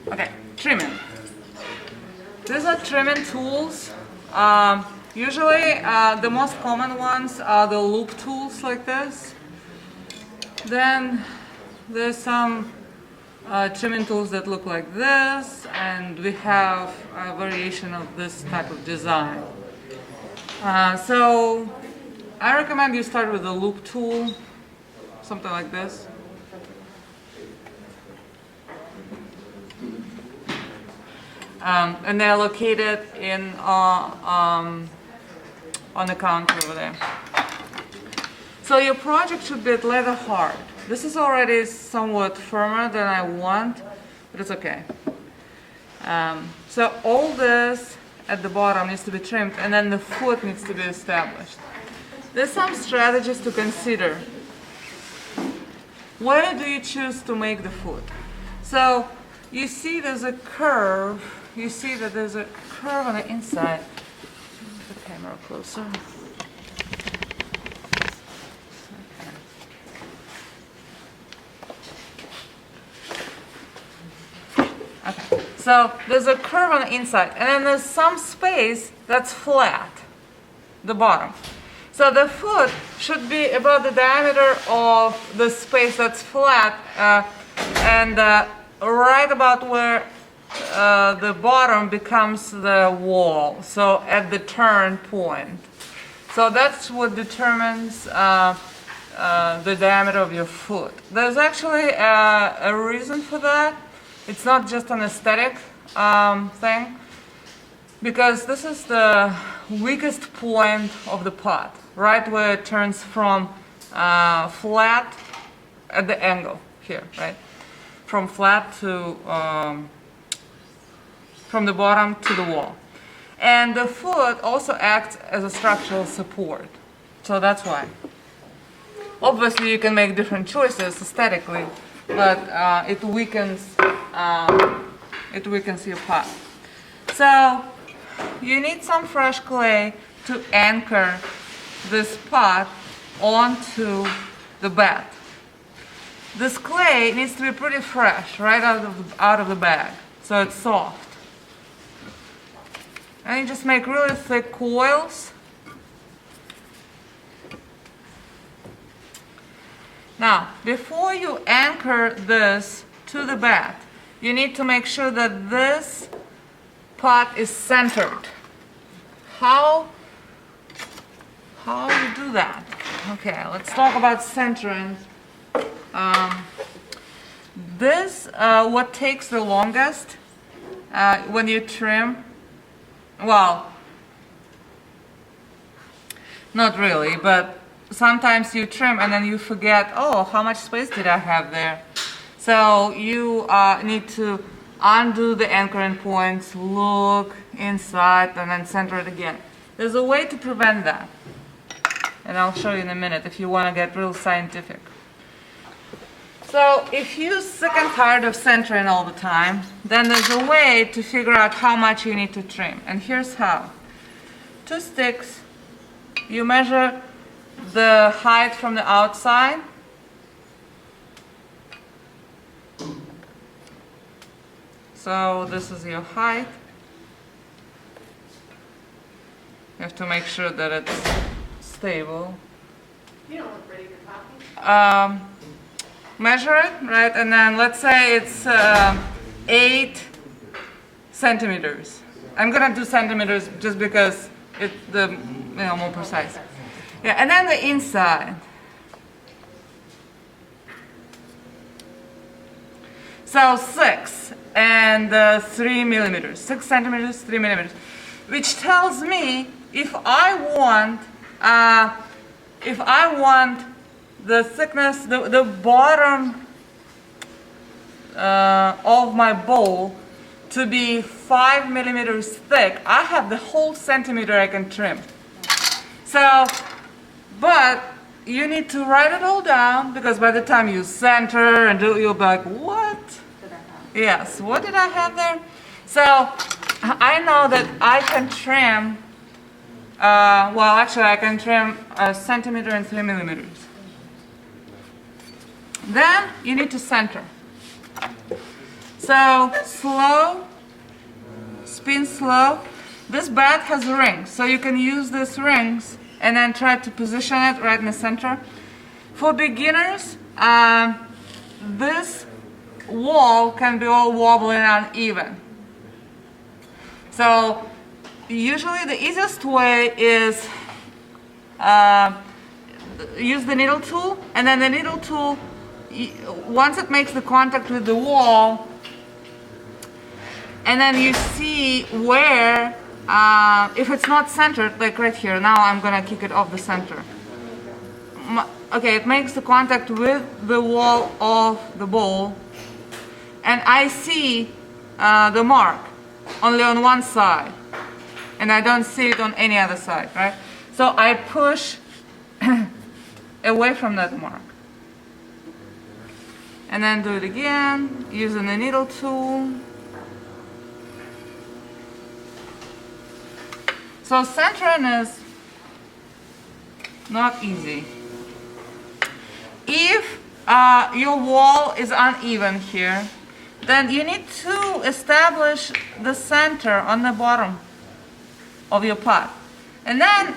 Okay, trimming. These are trimming tools. Usually the most common ones are the loop tools like this. Then there's some trimming tools that look like this, and we have a variation of this type of design. So I recommend you start with a loop tool, something like this. And they're located in on the counter over there. So your project should be leather hard. This is already somewhat firmer than I want, but it's okay. So all this at the bottom needs to be trimmed, and then the foot needs to be established. There's some strategies to consider. Where do you choose to make the foot? So you see there's a curve. You see that there's a curve on the inside. Move the camera closer. Okay. So there's a curve on the inside, and then there's some space that's flat, the bottom. So the foot should be about the diameter of the space that's flat, and right about where the bottom becomes the wall, so at the turn point. So that's what determines the diameter of your foot. There's actually a reason for that. It's not just an aesthetic thing, because this is the weakest point of the pot, right where it turns from flat at the angle here, right? From flat to from the bottom to the wall. And the foot also acts as a structural support. So that's why. Obviously you can make different choices aesthetically, but it weakens your pot. So you need some fresh clay to anchor this pot onto the bed. This clay needs to be pretty fresh, right out of the bag, so it's soft. And you just make really thick coils. Now, before you anchor this to the bed, you need to make sure that this pot is centered. How you do that? Okay, let's talk about centering. What takes the longest when you trim. Well, not really, but sometimes you trim and then you forget, oh, how much space did I have there? So you need to undo the anchoring points, look inside, and then center it again. There's a way to prevent that, and I'll show you in a minute if you want to get real scientific. So if you're sick and tired of centering all the time, then there's a way to figure out how much you need to trim. And here's how. 2 sticks, you measure the height from the outside. So this is your height. You have to make sure that it's stable. You don't look ready for coffee. Measure it, right? And then let's say it's 8 centimeters. I'm gonna do centimeters just because it's more precise. Yeah, and then the inside. So 6 and 3 millimeters. 6 centimeters, 3 millimeters, which tells me if I want the thickness, the bottom of my bowl to be 5 millimeters thick, I have the whole centimeter I can trim. So, but you need to write it all down, because by the time you center and do, you'll be like, what? Yes, what did I have there? So I know that I can trim, I can trim 1 centimeter and 3 millimeters. Then you need to center. So slow, spin slow. This bat has rings, so you can use these rings and then try to position it right in the center. For beginners, this wall can be all wobbly and uneven. So usually the easiest way is use the needle tool, and then the needle tool, once it makes the contact with the wall, and then you see where, if it's not centered, like right here, now I'm gonna kick it off the center. Okay, it makes the contact with the wall of the bowl, and I see the mark only on one side, and I don't see it on any other side, right? So I push away from that mark. And then do it again, using the needle tool. So centering is not easy. If your wall is uneven here, then you need to establish the center on the bottom of your pot. And then,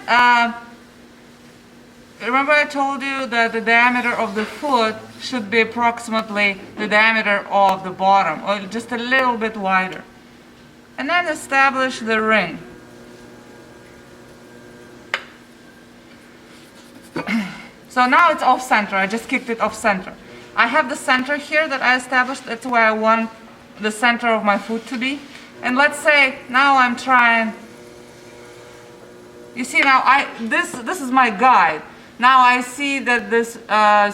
remember I told you that the diameter of the foot should be approximately the diameter of the bottom, or just a little bit wider. And then establish the ring. So now it's off center, I just kicked it off center. I have the center here that I established, that's where I want the center of my foot to be. And let's say now I'm trying, you see now this is my guide. Now I see that this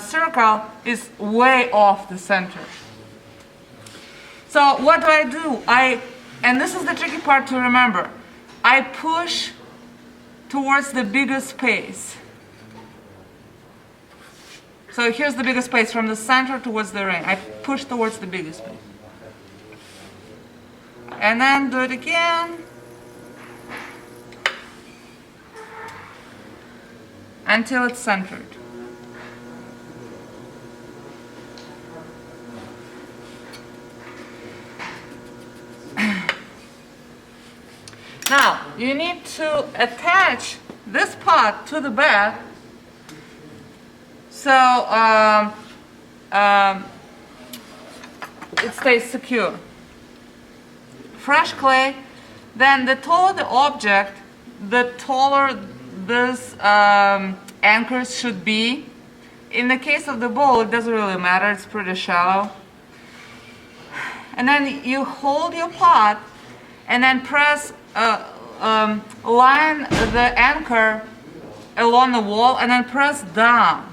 circle is way off the center. So what do? And this is the tricky part to remember. I push towards the biggest space. So here's the biggest space from the center towards the ring. I push towards the biggest space. And then do it again. Until it's centered. Now, you need to attach this pot to the bed so it stays secure. Fresh clay, then the taller the object, the taller this anchors should be. In the case of the bowl, it doesn't really matter, it's pretty shallow. And then you hold your pot and then press, line the anchor along the wall and then press down.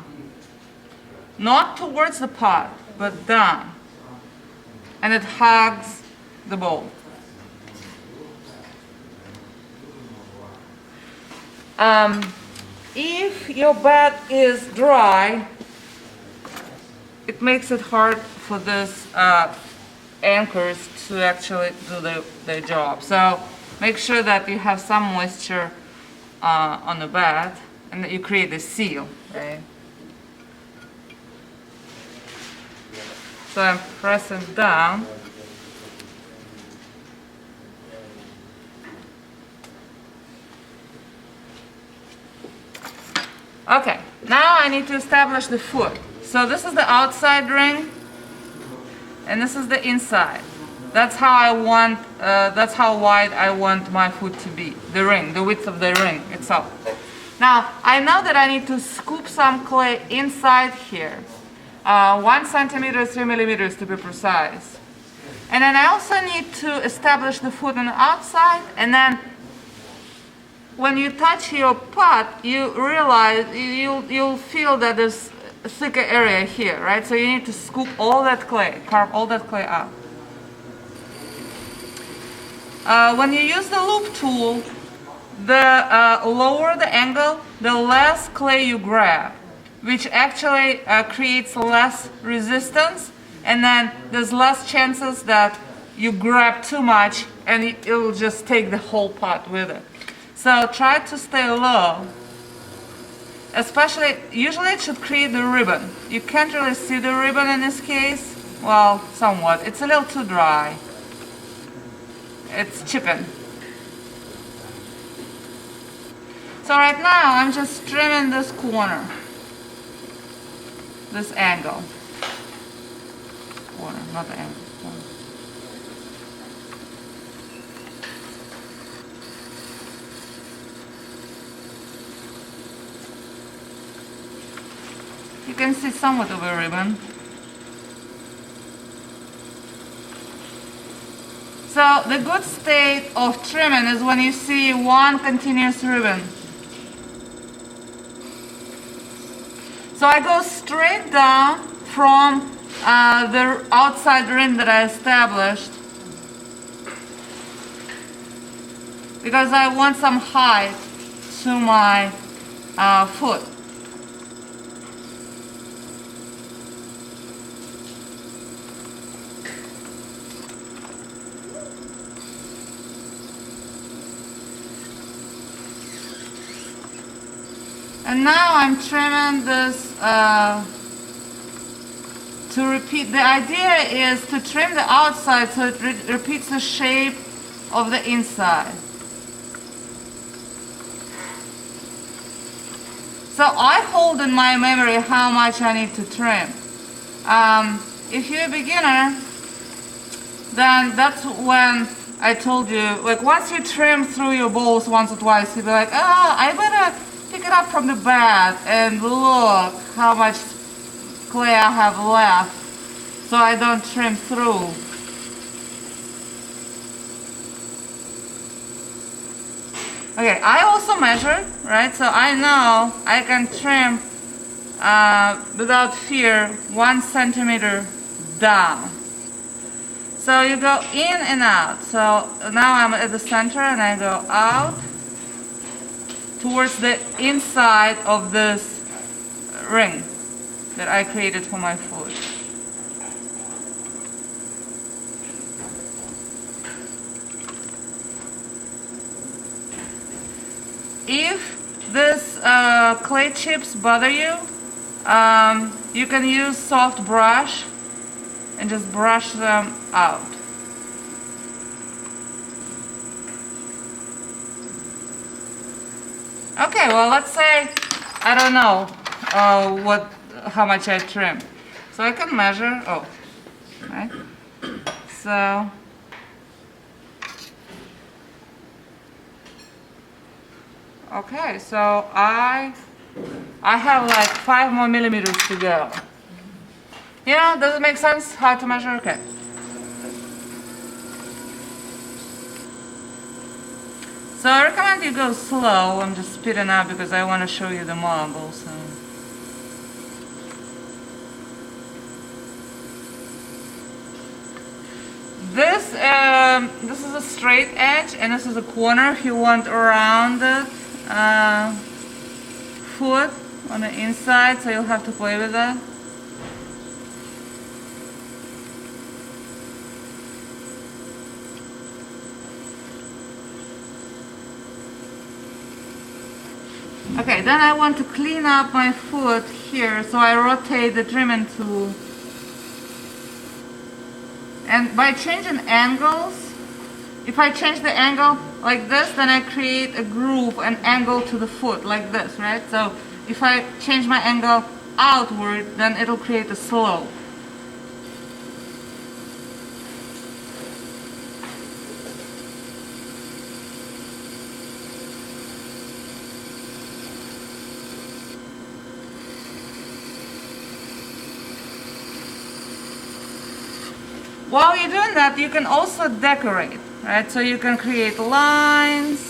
Not towards the pot, but down. And it hugs the bowl. If your bed is dry, it makes it hard for this anchors to actually do their job. So make sure that you have some moisture on the bed and that you create a seal, right? So I'm pressing down. Okay, now I need to establish the foot. So this is the outside ring, and this is the inside. That's how I want, that's how wide I want my foot to be, the ring, the width of the ring itself. Now, I know that I need to scoop some clay inside here. 1 centimeter, 3 millimeters to be precise. And then I also need to establish the foot on the outside, and then when you touch your pot, you realize, you'll feel that there's a thicker area here, right? So you need to scoop all that clay, carve all that clay out. When you use the loop tool, the lower the angle, the less clay you grab, which actually creates less resistance, and then there's less chances that you grab too much and it'll just take the whole pot with it. So try to stay low especially, usually it should create the ribbon. You can't really see the ribbon in this case. Well, somewhat. It's a little too dry. It's chipping. So right now I'm just trimming this corner, this angle. Corner, not the angle. Corner. You can see somewhat of a ribbon. So the good state of trimming is when you see one continuous ribbon. So I go straight down from the outside rim that I established because I want some height to my foot. And now I'm trimming this to repeat. The idea is to trim the outside so it repeats the shape of the inside. So I hold in my memory how much I need to trim. If you're a beginner, then that's when I told you, like once you trim through your bowls once or twice, you'll be like, oh, I better pick it up from the bed and look how much clay I have left so I don't trim through. Okay, I also measure, right? So I know I can trim without fear 1 centimeter down. So you go in and out. So now I'm at the center and I go out towards the inside of this ring that I created for my foot. If this clay chips bother you, you can use soft brush and just brush them out. Okay, well, let's say I don't know how much I trim, so I can measure. Oh, right. So okay, so I have like 5 more millimeters to go. Yeah, does it make sense how to measure? Okay. So I recommend you go slow. I'm just speeding up because I want to show you the marble. So. This is a straight edge and this is a corner. If you want a rounded foot on the inside, so you'll have to play with that. Okay, then I want to clean up my foot here, so I rotate the trimming tool. And by changing angles, if I change the angle like this, then I create a groove, an angle to the foot, like this, right? So if I change my angle outward, then it'll create a slope. While you're doing that, you can also decorate, right? So you can create lines.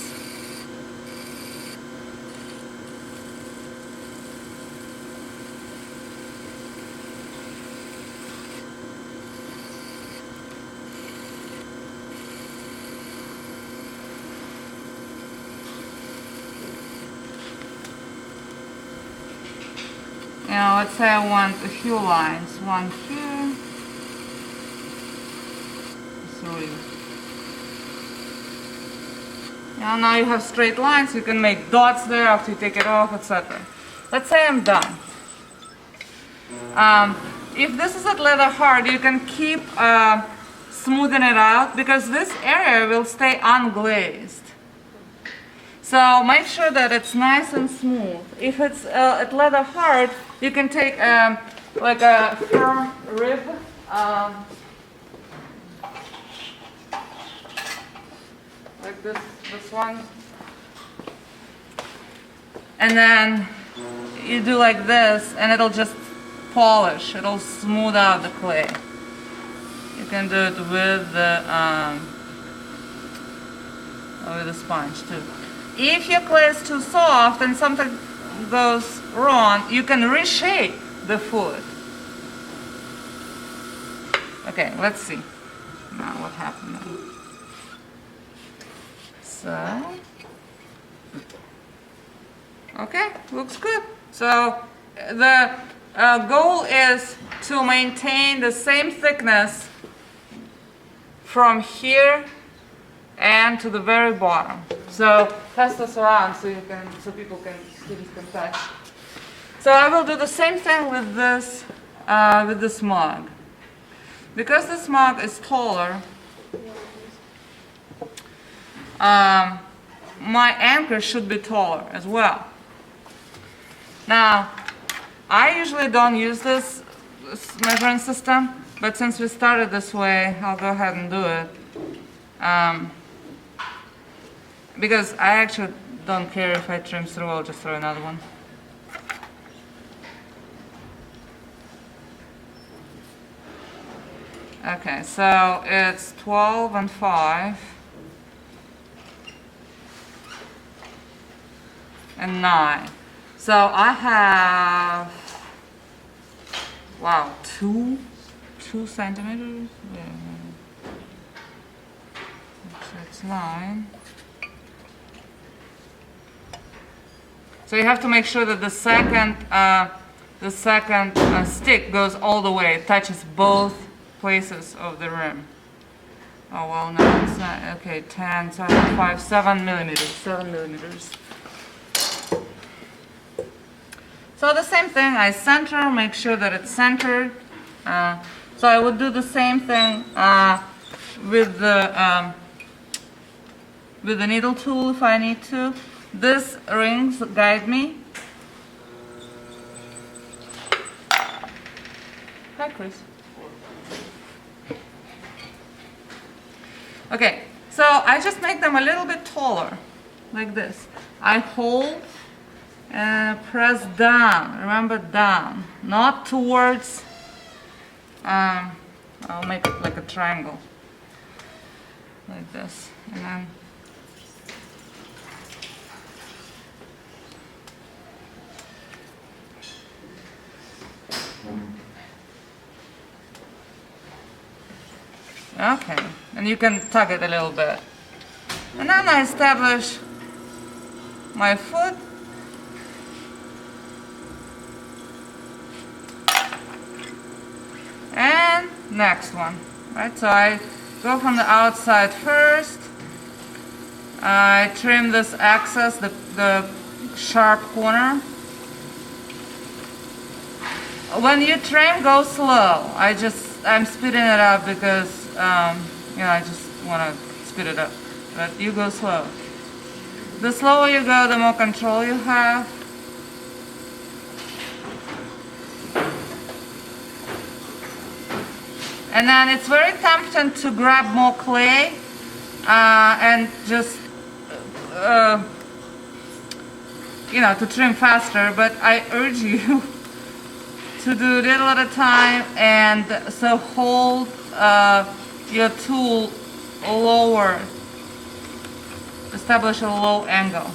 You know, let's say I want a few lines. One here. Now you have straight lines, you can make dots there after you take it off, etc. let's say I'm done. If this is at leather hard, you can keep smoothing it out because this area will stay unglazed. So make sure that it's nice and smooth. If it's at leather hard, you can take like a firm rib. Like this one. And then you do like this and it'll just polish. It'll smooth out the clay. You can do it with the sponge too. If your clay is too soft and something goes wrong, you can reshape the foot. Okay, let's see now what happened now. So, okay, looks good. So the goal is to maintain the same thickness from here and to the very bottom. So pass this around so students can touch. So I will do the same thing with this mug. Because this mug is taller, my anchor should be taller as well. Now, I usually don't use this measuring system, but since we started this way, I'll go ahead and do it. Because I actually don't care if I trim through, I'll just throw another one. Okay, so it's 12 and 5 and 9. So I have, wow, 2 centimeters? Yeah. So it's 9. So you have to make sure that the second stick goes all the way, it touches both places of the rim. Oh well, no, it's not. Okay, 10, 7, 5, 7 millimeters. 7 millimeters. So the same thing, I center, make sure that it's centered. So I would do the same thing with the needle tool if I need to. These rings guide me. Hi, Chris. Okay, so I just make them a little bit taller, like this. I hold and press down. Remember, down, not towards. I'll make it like a triangle, like this, and then. Okay, and you can tug it a little bit. And then I establish my foot. And next one, right? So I go from the outside first. I trim this excess, the sharp corner. When you trim, go slow. I'm speeding it up because I just want to speed it up. But you go slow. The slower you go, the more control you have. And then it's very tempting to grab more clay and just, to trim faster. But I urge you to do a little at a time, and so hold your tool lower, establish a low angle.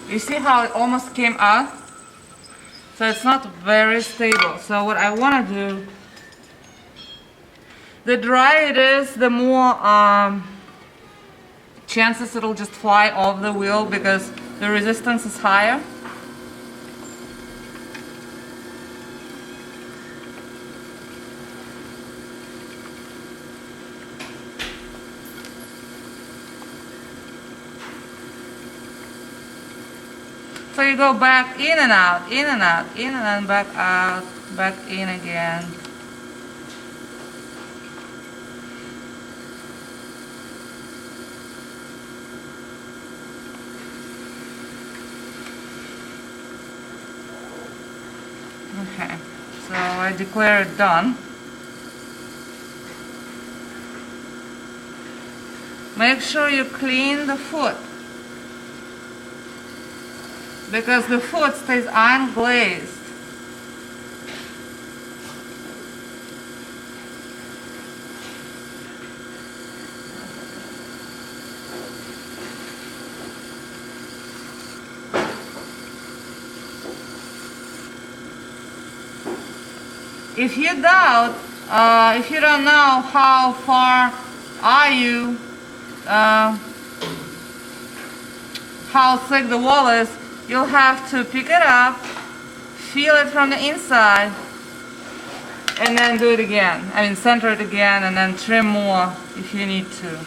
You see how it almost came out? So it's not very stable. So what I want to do the drier it is, the more chances it'll just fly off the wheel because the resistance is higher. So you go back in and out, in and out, in and out, back out, back in again. Okay, so I declare it done. Make sure you clean the foot, because the foot stays unglazed. If you doubt, if you don't know how far are you, how thick the wall is, you'll have to pick it up, feel it from the inside, and then do it again. I mean, center it again and then trim more if you need to.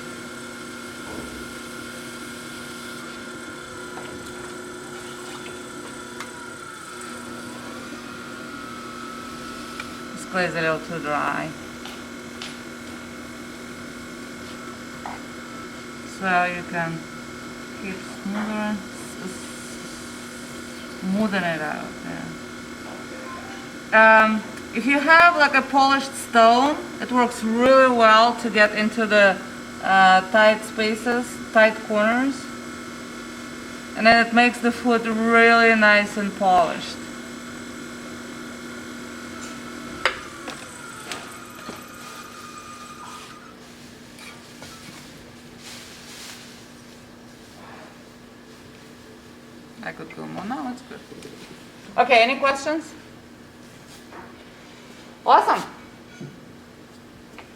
This clay is a little too dry. So you can keep smoothing it out. Yeah. If you have like a polished stone, it works really well to get into the tight spaces, tight corners, and then it makes the foot really nice and polished. I could go more. No, it's good. Okay, any questions? Awesome.